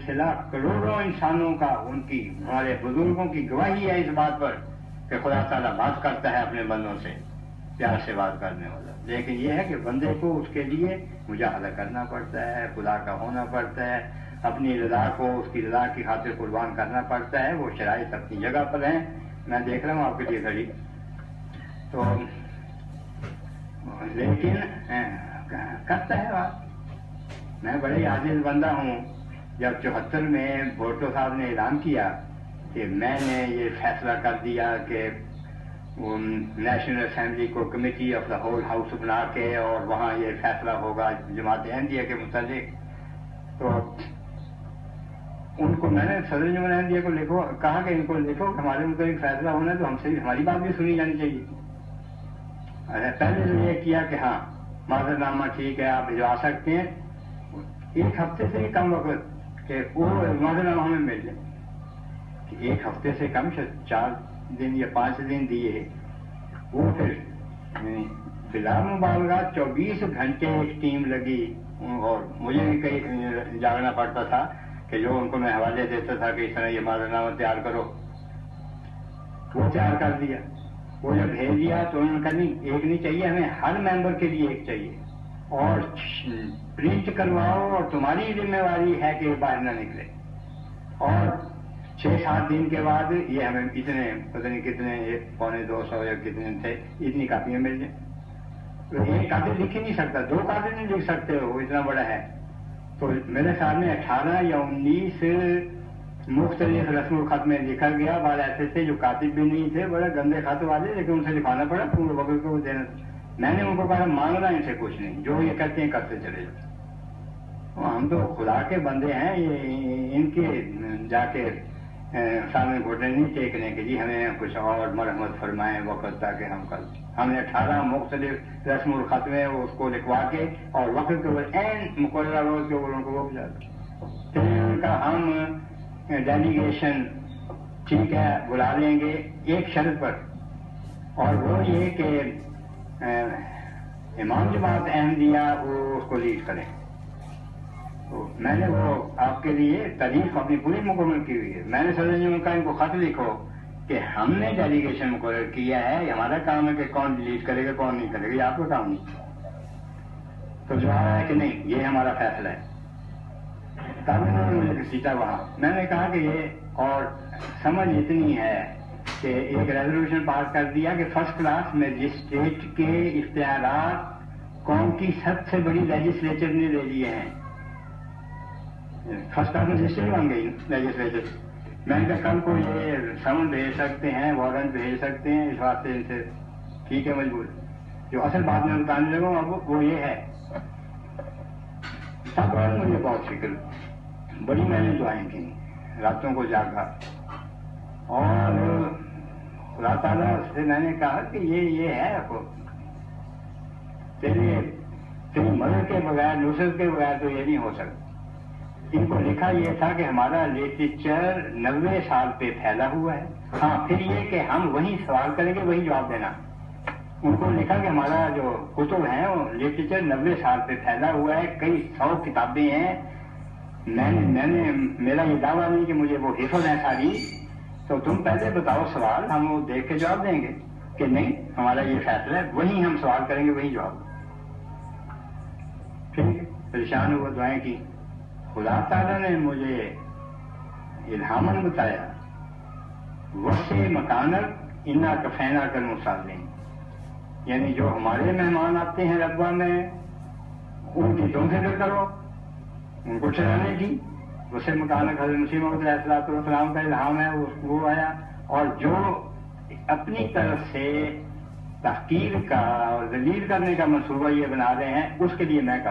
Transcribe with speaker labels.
Speaker 1: سلسلہ کروڑوں انسانوں کا، ان کی ہمارے بزرگوں کی گواہی ہے اس بات پر کہ خدا تعالیٰ بات کرتا ہے اپنے بندوں سے، پیار سے بات کرنے والا. لیکن یہ ہے کہ بندے کو اس کے لیے مجاہدہ کرنا پڑتا ہے، خدا کا ہونا پڑتا ہے، اپنی رضا کو اس کی رضا کی خاطر قربان کرنا پڑتا ہے. وہ شرائط اپنی جگہ پر ہیں، میں دیکھ رہا ہوں آپ کے لیے گھڑی تو، لیکن کرتا ہے بات. میں بڑے عاجز بندہ ہوں. جب 74 میں بھٹو صاحب نے اعلان کیا کہ میں نے یہ فیصلہ کر دیا کہ نیشنل اسمبلی کو committee of the whole house بنا کے اور وہاں یہ فیصلہ ہوگا جماعت احمدیہ کے متعلق، تو ان کو میں نے صدر جمہوریہ احمدیہ کو لکھو، کہا کہ ان کو لکھو کہ ہمارے متعلق فیصلہ ہونا ہے تو ہم سے ہماری بات بھی سنی جانی چاہیے. پہلے تو یہ کیا کہ ہاں معذرت نامہ ٹھیک ہے آپ بھجوا سکتے ہیں، ایک ہفتے سے بھی کم وقت کہ وہ معذرت نامہ ہمیں مل جائے. ایک ہفتے سے کم 4 دن یا 5 دن دیے. وہ پھر بلا مبالغہ 24 گھنٹے ایک ٹیم لگی، اور مجھے بھی کہیں جاگنا پڑتا تھا کہ جو ان کو میں حوالے دیتا تھا کہ اس طرح یہ معذرت نامہ تیار کرو، وہ تیار کر دیا. وہ جب بھیج دیا تو انہوں نے کہا نہیں ایک نہیں چاہیے، ہمیں ہر ممبر کے لیے ایک چاہیے، اور پرنٹ کرواؤ اور تمہاری ذمہ داری ہے کہ باہر نہ نکلے. اور 6-7 دن کے بعد یہ ہمیں اتنے پتہ نہیں کتنے 100-250 یا کتنے تھے اتنی کاپیاں مل جائیں. تو ایک قاتل لکھ ہی نہیں سکتا، 2 قاتل نہیں لکھ سکتے، وہ اتنا بڑا ہے. تو میرے سامنے 18 یا 19 مختلف رسم الخط میں لکھا گیا. بعض ایسے تھے جو کاتب بھی نہیں تھے، بڑے گندے خط والے، لیکن ان سے لکھوانا پڑا پورے وقت کو دینا. میں نے ان کو کہا مانگنا ان سے کچھ نہیں، جو یہ کہتے ہیں کرتے چلے جاؤ. ہم تو خدا کے بندے ہیں، یہ ان کے جا کے سامنے گھٹنے نہیں ٹیکنے کہ جی ہمیں کچھ اور مرحمت فرمائیں وقت تاکہ ہم کر. ہم نے 18 مختلف رسم الخط میں اس کو لکھوا کے اور وقت کے اوپر این مقررہ روز کے اوپر ان کو وہ بھیجا دیا. ان کا ہم ڈیلیگیشن ٹھیک ہے بلا لیں گے ایک شرط پر، اور وہ یہ کہ امام جماعت احمدیہ وہ اس کو لیڈ کریں. تو میں نے وہ آپ کے لیے تاریخ اپنی پوری مکمل کی ہوئی ہے. میں نے صدر جمہوریہ کا ان کو خط لکھو کہ ہم نے ڈیلیگیشن مقرر کیا ہے، یہ ہمارا کام ہے کہ کون ڈیلیٹ کرے گا کون نہیں کرے گا، یہ آپ کا کام نہیں. تو جواب ہے کہ نہیں یہ ہمارا فیصلہ ہے. تب انہوں نے مجھے سیٹا وہاں. میں نے کہا کہ یہ اور سمجھ اتنی ہے کہ ایک ریزولوشن پاس کر دیا کہ فرسٹ کلاس مجسٹریٹ کے اختیارات قوم کی سب سے بڑی لیجسلیچر نے لے لیے ہیں. فرسٹ کلاس مجسٹریٹ بن گئی لیجسلیچر. میں نے کہا کل کو یہ سمن بھیج سکتے ہیں، وارنٹ بھیج سکتے ہیں، اس واسطے ان سے ٹھیک ہے مجبور. جو اصل بات میں بتانے لگا وہ یہ ہے. سب مجھے بہت فکر، بڑی میں نے دعائیں کی، راتوں کو جاگا، اور خدا تعالیٰ سے میں نے کہا کہ یہ ہے تیری مدد کے بغیر نصرت کے بغیر تو یہ نہیں ہو سکتا. ان کو لکھا یہ تھا کہ ہمارا لٹریچر 90 سال پہ پھیلا ہوا ہے. ہاں پھر یہ کہ ہم وہی سوال کریں گے وہی جواب دینا. ان کو لکھا کہ ہمارا جو کتب ہیں وہ لٹریچر 90 سال پہ پھیلا ہوا ہے، کئی 100 کتابیں ہیں. میں نے میرا یہ دعویٰ نہیں کہ مجھے وہ حفظ ہے ساری. تو تم پہلے بتاؤ سوال، ہم وہ دیکھ کے جواب دیں گے کہ نہیں ہمارا یہ فیصلہ ہے، وہی ہم سوال کریں گے وہی جواب. پھر پریشان ہوا، دعائیں کی. خدا تعالیٰ نے مجھے الہاماً بتایا وسع مکانت انا کفینا کر مصالحین، یعنی جو ہمارے مہمان آتے ہیں رقبہ میں ان کی تم فکر کرو، ان کو ٹھہرانے کی. وسع مکانت حضرت مسیح موعود علیہ السلام کا الہام ہے، وہ آیا. اور جو اپنی طرف سے تحقیر کا اور ذلیل کرنے کا منصوبہ یہ بنا رہے ہیں اس کے لیے میں